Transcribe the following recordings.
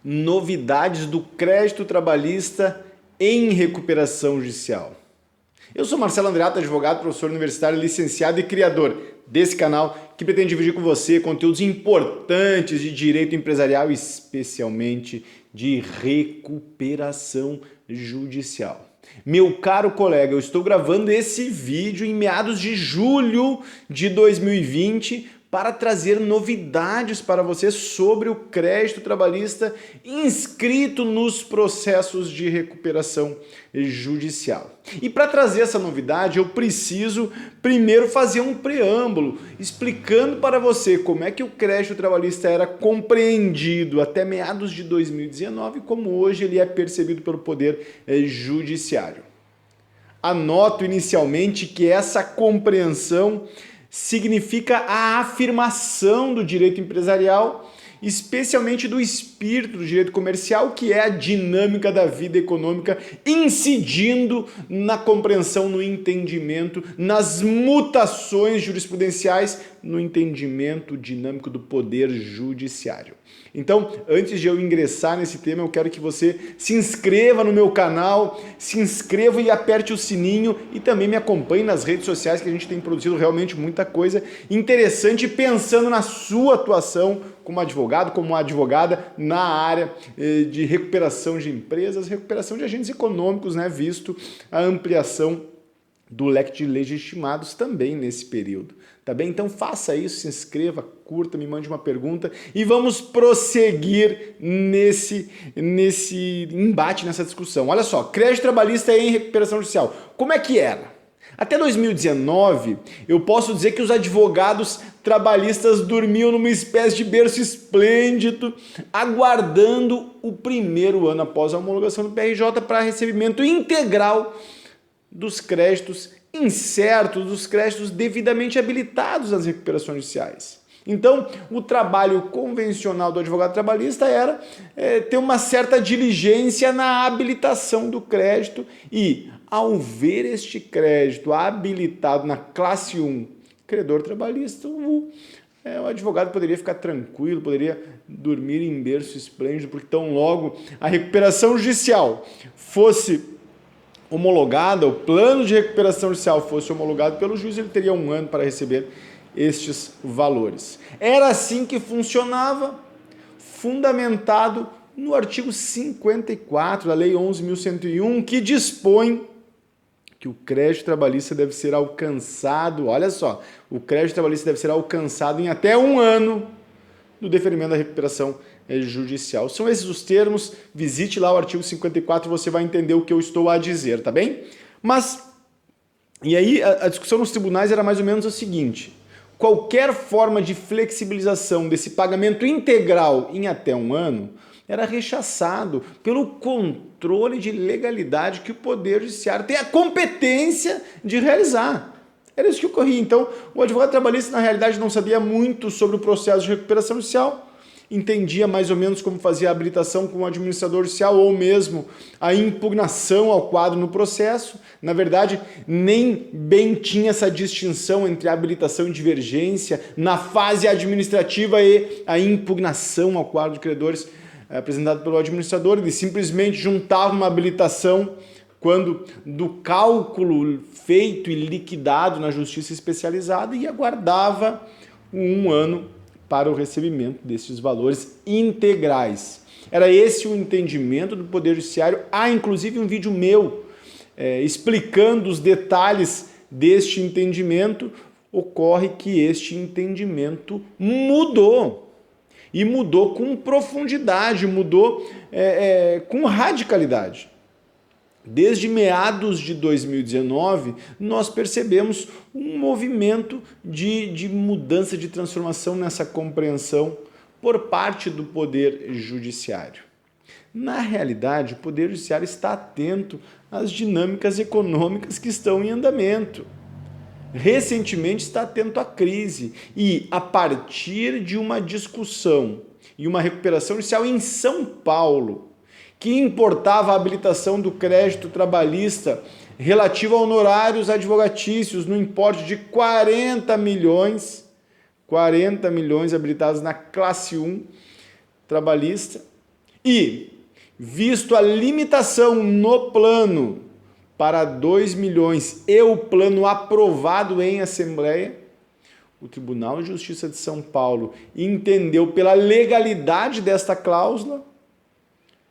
Novidades do crédito trabalhista em recuperação judicial. Eu sou Marcelo Andreato, advogado, professor universitário, licenciado e criador desse canal que pretende dividir com você conteúdos importantes de direito empresarial, especialmente de recuperação judicial. Meu caro colega, eu estou gravando esse vídeo em meados de julho de 2020 para trazer novidades para você sobre o crédito trabalhista inscrito nos processos de recuperação judicial. E para trazer essa novidade, eu preciso primeiro fazer um preâmbulo, explicando para você como é que o crédito trabalhista era compreendido até meados de 2019 e como hoje ele é percebido pelo Poder Judiciário. Anoto inicialmente que essa compreensão significa a afirmação do direito empresarial, especialmente do espírito do direito comercial, que é a dinâmica da vida econômica, incidindo na compreensão, no entendimento, nas mutações jurisprudenciais, no entendimento dinâmico do poder judiciário. Então, antes de eu ingressar nesse tema, eu quero que você se inscreva no meu canal, se inscreva e aperte o sininho e também me acompanhe nas redes sociais, que a gente tem produzido realmente muita coisa interessante pensando na sua atuação como advogado, como advogada na área de recuperação de empresas, recuperação de agentes econômicos, né, visto a ampliação do leque de legitimados também nesse período, tá bem? Então faça isso, se inscreva, curta, me mande uma pergunta e vamos prosseguir nesse embate, nessa discussão. Olha só, crédito trabalhista em recuperação judicial, como é que era? Até 2019, eu posso dizer que os advogados trabalhistas dormiam numa espécie de berço esplêndido, aguardando o primeiro ano após a homologação do PRJ para recebimento integral dos créditos incertos, dos créditos devidamente habilitados nas recuperações judiciais. Então, o trabalho convencional do advogado trabalhista era ter uma certa diligência na habilitação do crédito e, ao ver este crédito habilitado na classe 1, credor trabalhista, o advogado poderia ficar tranquilo, poderia dormir em berço esplêndido, porque tão logo a recuperação judicial fosse homologada, o plano de recuperação judicial fosse homologado pelo juiz, ele teria um ano para receber estes valores. Era assim que funcionava, fundamentado no artigo 54 da Lei 11.101, que dispõe que o crédito trabalhista deve ser alcançado, olha só, o crédito trabalhista deve ser alcançado em até um ano do deferimento da recuperação judicial. São esses os termos, visite lá o artigo 54 e você vai entender o que eu estou a dizer, tá bem? Mas, e aí a discussão nos tribunais era mais ou menos a seguinte: qualquer forma de flexibilização desse pagamento integral em até um ano era rechaçado pelo controle de legalidade que o Poder Judiciário tem a competência de realizar. Era isso que ocorria. Então, o advogado trabalhista, na realidade, não sabia muito sobre o processo de recuperação judicial, entendia mais ou menos como fazia a habilitação com o administrador judicial ou mesmo a impugnação ao quadro no processo. Na verdade, nem bem tinha essa distinção entre a habilitação e divergência na fase administrativa e a impugnação ao quadro de credores apresentado pelo administrador. Ele simplesmente juntava uma habilitação quando do cálculo feito e liquidado na justiça especializada e aguardava um ano para o recebimento desses valores integrais. Era esse o entendimento do Poder Judiciário. Há inclusive um vídeo meu explicando os detalhes deste entendimento. Ocorre que este entendimento mudou. E mudou com profundidade, mudou com radicalidade. Desde meados de 2019, nós percebemos um movimento de mudança, de transformação nessa compreensão por parte do Poder Judiciário. Na realidade, o Poder Judiciário está atento às dinâmicas econômicas que estão em andamento. Recentemente está atento à crise e, a partir de uma discussão e uma recuperação judicial em São Paulo, que importava a habilitação do crédito trabalhista relativo a honorários advogatícios no importe de 40 milhões habilitados na classe 1 trabalhista, E, visto a limitação no plano para 2 milhões e o plano aprovado em Assembleia, o Tribunal de Justiça de São Paulo entendeu pela legalidade desta cláusula,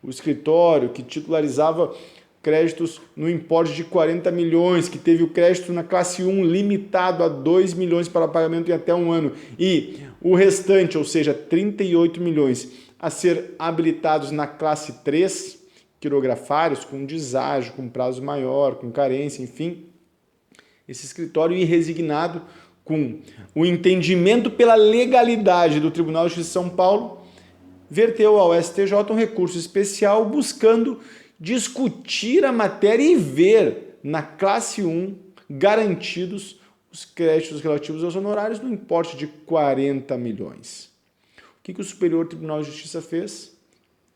o escritório que titularizava créditos no importe de 40 milhões, que teve o crédito na classe 1 limitado a 2 milhões para pagamento em até um ano, e o restante, ou seja, 38 milhões, a ser habilitados na classe 3, quirografários, com deságio, com prazo maior, com carência, enfim. Esse escritório irresignado, com o entendimento pela legalidade do Tribunal de Justiça de São Paulo, verteu ao STJ um recurso especial buscando discutir a matéria e ver na classe 1 garantidos os créditos relativos aos honorários no importe de 40 milhões. O que o Superior Tribunal de Justiça fez?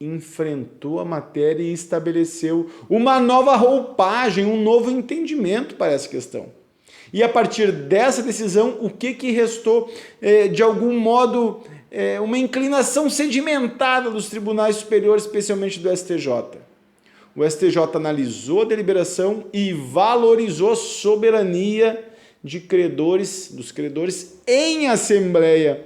Enfrentou a matéria e estabeleceu uma nova roupagem, um novo entendimento para essa questão. E a partir dessa decisão, o que restou? De algum modo, uma inclinação sedimentada dos tribunais superiores, especialmente do STJ. O STJ analisou a deliberação e valorizou a soberania dos credores em assembleia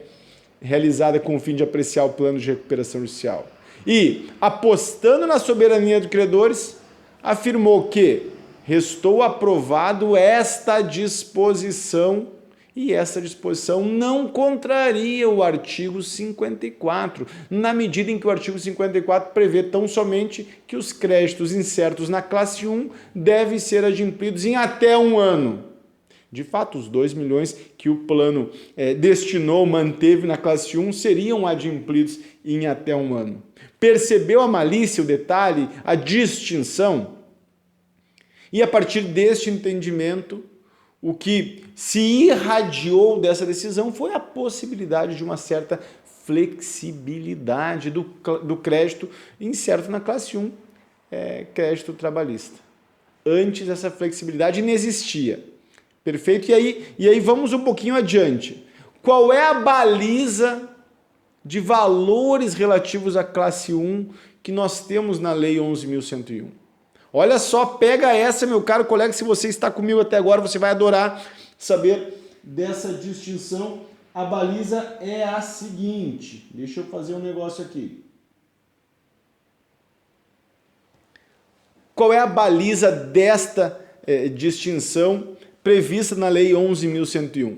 realizada com o fim de apreciar o plano de recuperação judicial. E, apostando na soberania dos credores, afirmou que restou aprovado esta disposição, e essa disposição não contraria o artigo 54, na medida em que o artigo 54 prevê tão somente que os créditos incertos na classe 1 devem ser adimplidos em até um ano. De fato, os 2 milhões que o plano manteve na classe 1 seriam adimplidos em até um ano. Percebeu a malícia, o detalhe, a distinção? E a partir deste entendimento, o que se irradiou dessa decisão foi a possibilidade de uma certa flexibilidade do crédito incerto na classe 1, crédito trabalhista. Antes essa flexibilidade não existia. Perfeito? E aí vamos um pouquinho adiante. Qual é a baliza de valores relativos à classe 1 que nós temos na Lei 11.101? Olha só, pega essa, meu caro colega, se você está comigo até agora, você vai adorar saber dessa distinção. A baliza é a seguinte, deixa eu fazer um negócio aqui. Qual é a baliza desta distinção prevista na Lei 11.101?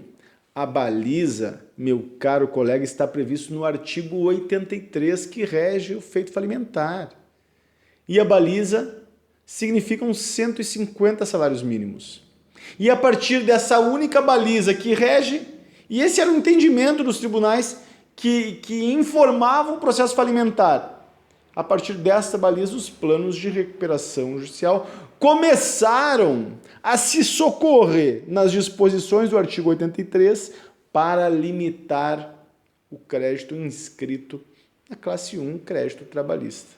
A baliza, meu caro colega, está previsto no artigo 83, que rege o feito falimentar. E a baliza significam 150 salários mínimos. E a partir dessa única baliza que rege, e esse era o entendimento dos tribunais que informavam o processo falimentar, a partir desta baliza, os planos de recuperação judicial começaram a se socorrer nas disposições do artigo 83 para limitar o crédito inscrito na classe 1, crédito trabalhista.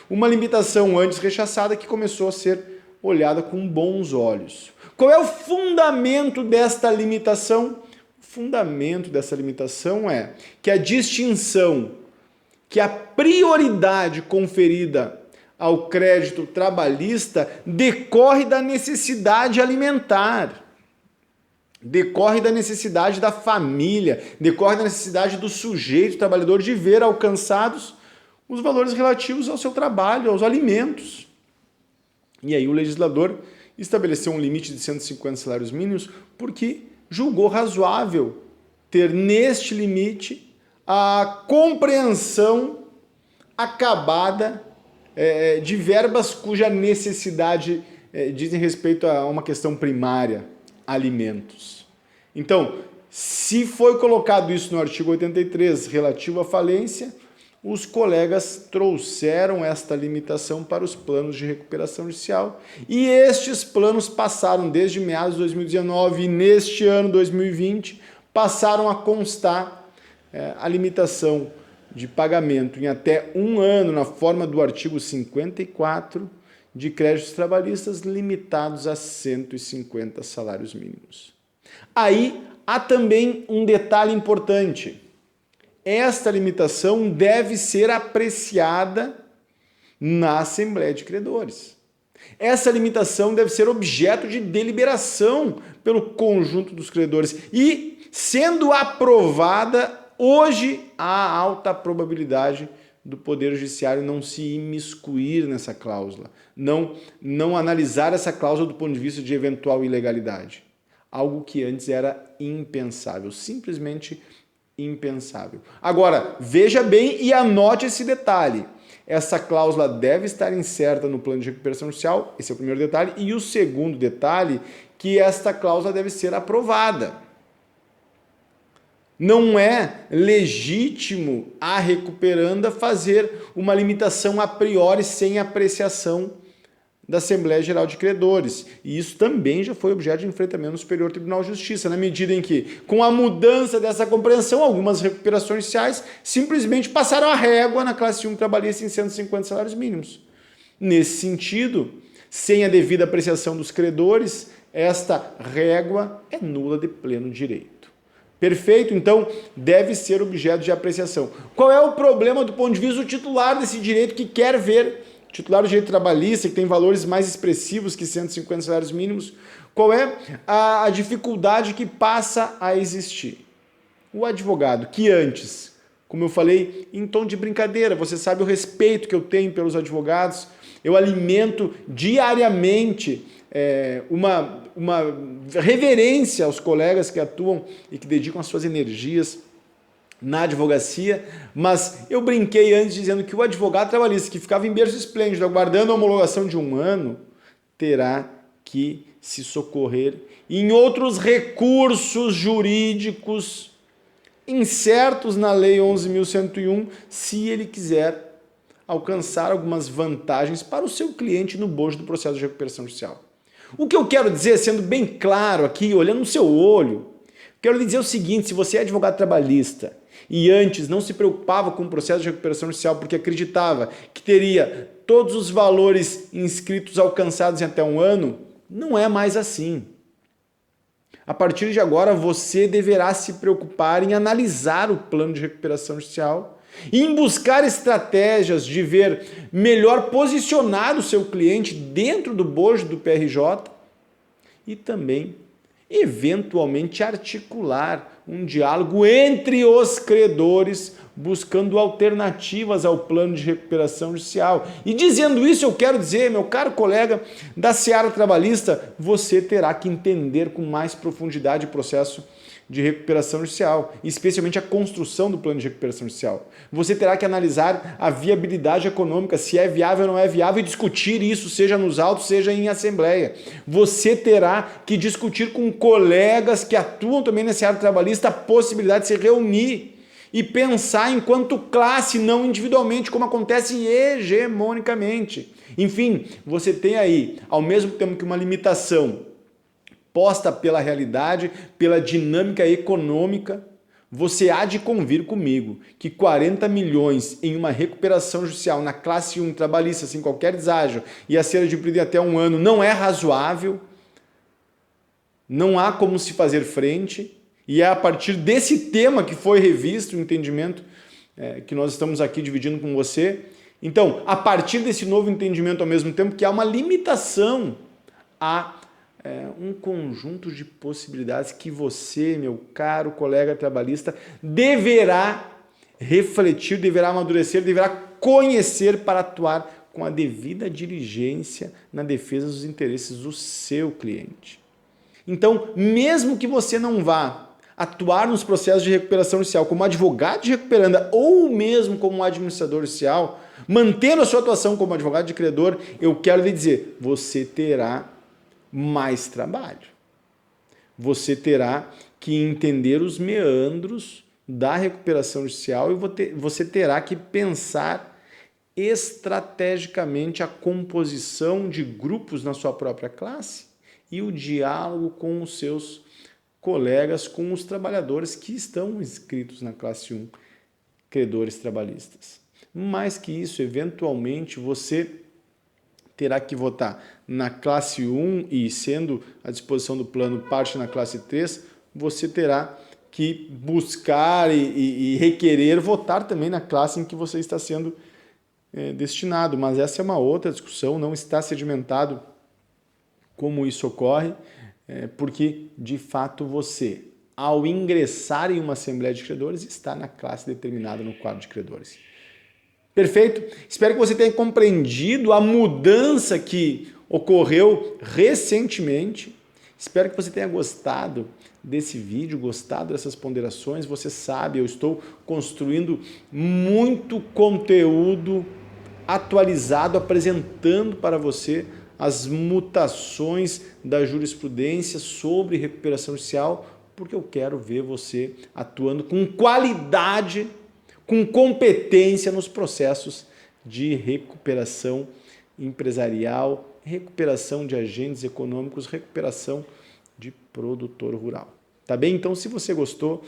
Uma limitação antes rechaçada que começou a ser olhada com bons olhos. Qual é o fundamento desta limitação? O fundamento dessa limitação é que a distinção, que a prioridade conferida ao crédito trabalhista decorre da necessidade alimentar, decorre da necessidade da família, decorre da necessidade do sujeito trabalhador de ver alcançados os valores relativos ao seu trabalho, aos alimentos. E aí o legislador estabeleceu um limite de 150 salários mínimos porque julgou razoável ter neste limite a compreensão acabada de verbas cuja necessidade dizem respeito a uma questão primária, alimentos. Então, se foi colocado isso no artigo 83 relativo à falência, os colegas trouxeram esta limitação para os planos de recuperação judicial e estes planos passaram desde meados de 2019 e neste ano 2020 passaram a constar a limitação de pagamento em até um ano na forma do artigo 54 de créditos trabalhistas limitados a 150 salários mínimos. Aí há também um detalhe importante. Esta limitação deve ser apreciada na Assembleia de Credores. Essa limitação deve ser objeto de deliberação pelo conjunto dos credores e, sendo aprovada, hoje há alta probabilidade do Poder Judiciário não se imiscuir nessa cláusula, não analisar essa cláusula do ponto de vista de eventual ilegalidade. Algo que antes era impensável, simplesmente impensável. Agora, veja bem e anote esse detalhe. Essa cláusula deve estar incerta no plano de recuperação judicial, esse é o primeiro detalhe, e o segundo detalhe, que esta cláusula deve ser aprovada. Não é legítimo a recuperanda fazer uma limitação a priori sem apreciação da Assembleia Geral de Credores. E isso também já foi objeto de enfrentamento no Superior Tribunal de Justiça, na medida em que, com a mudança dessa compreensão, algumas recuperações judiciais simplesmente passaram a régua na classe 1 trabalhista em 150 salários mínimos. Nesse sentido, sem a devida apreciação dos credores, esta régua é nula de pleno direito. Perfeito? Então, deve ser objeto de apreciação. Qual é o problema do ponto de vista do titular desse direito que quer ver, titular do direito trabalhista, que tem valores mais expressivos que 150 salários mínimos? Qual é a dificuldade que passa a existir? O advogado que antes, como eu falei, em tom de brincadeira, você sabe o respeito que eu tenho pelos advogados, eu alimento diariamente uma reverência aos colegas que atuam e que dedicam as suas energias na advocacia, mas eu brinquei antes dizendo que o advogado trabalhista que ficava em berço esplêndido aguardando a homologação de 1 ano terá que se socorrer em outros recursos jurídicos incertos na Lei 11.101 se ele quiser alcançar algumas vantagens para o seu cliente no bojo do processo de recuperação judicial. O que eu quero dizer, sendo bem claro aqui, olhando no seu olho, quero lhe dizer o seguinte: se você é advogado trabalhista e antes não se preocupava com o processo de recuperação judicial porque acreditava que teria todos os valores inscritos alcançados em até 1 ano, não é mais assim. A partir de agora, você deverá se preocupar em analisar o plano de recuperação judicial e em buscar estratégias de ver melhor posicionar o seu cliente dentro do bojo do PRJ e também, eventualmente, articular um diálogo entre os credores, buscando alternativas ao plano de recuperação judicial. E dizendo isso, eu quero dizer, meu caro colega da seara trabalhista, você terá que entender com mais profundidade o processo de recuperação judicial, especialmente a construção do plano de recuperação judicial. Você terá que analisar a viabilidade econômica, se é viável ou não é viável, e discutir isso, seja nos autos, seja em assembleia. Você terá que discutir com colegas que atuam também nessa área trabalhista a possibilidade de se reunir e pensar enquanto classe, não individualmente, como acontece hegemonicamente. Enfim, você tem aí, ao mesmo tempo que uma limitação posta pela realidade, pela dinâmica econômica, você há de convir comigo que 40 milhões em uma recuperação judicial na classe 1 trabalhista, sem qualquer deságio, e a ser adimplida em até 1 ano, não é razoável, não há como se fazer frente, e é a partir desse tema que foi revisto o entendimento que nós estamos aqui dividindo com você. Então, a partir desse novo entendimento, ao mesmo tempo que há uma limitação a um conjunto de possibilidades que você, meu caro colega trabalhista, deverá refletir, deverá amadurecer, deverá conhecer para atuar com a devida diligência na defesa dos interesses do seu cliente. Então, mesmo que você não vá atuar nos processos de recuperação judicial como advogado de recuperanda ou mesmo como administrador judicial, mantendo a sua atuação como advogado de credor, eu quero lhe dizer, você terá mais trabalho. Você terá que entender os meandros da recuperação judicial e você terá que pensar estrategicamente a composição de grupos na sua própria classe e o diálogo com os seus colegas, com os trabalhadores que estão inscritos na classe 1, credores trabalhistas. Mais que isso, eventualmente, você terá que votar na classe 1 e, sendo à disposição do plano parte na classe 3, você terá que buscar e requerer votar também na classe em que você está sendo destinado, mas essa é uma outra discussão, não está sedimentado como isso ocorre, porque de fato você, ao ingressar em uma Assembleia de Credores, está na classe determinada no quadro de credores. Perfeito? Espero que você tenha compreendido a mudança que ocorreu recentemente. Espero que você tenha gostado desse vídeo, gostado dessas ponderações. Você sabe, eu estou construindo muito conteúdo atualizado, apresentando para você as mutações da jurisprudência sobre recuperação judicial, porque eu quero ver você atuando com qualidade, com competência nos processos de recuperação empresarial, recuperação de agentes econômicos, recuperação de produtor rural. Tá bem? Então, se você gostou,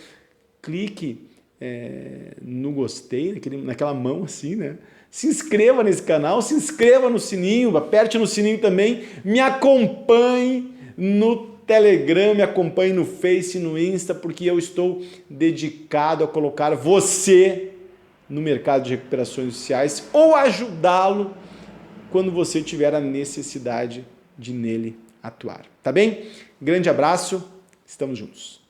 clique no gostei, naquela mão assim, né? Se inscreva nesse canal, se inscreva no sininho, aperte no sininho também, me acompanhe no Telegram, me acompanhe no Face, no Insta, porque eu estou dedicado a colocar você no mercado de recuperações judiciais ou ajudá-lo quando você tiver a necessidade de nele atuar. Tá bem? Grande abraço, estamos juntos.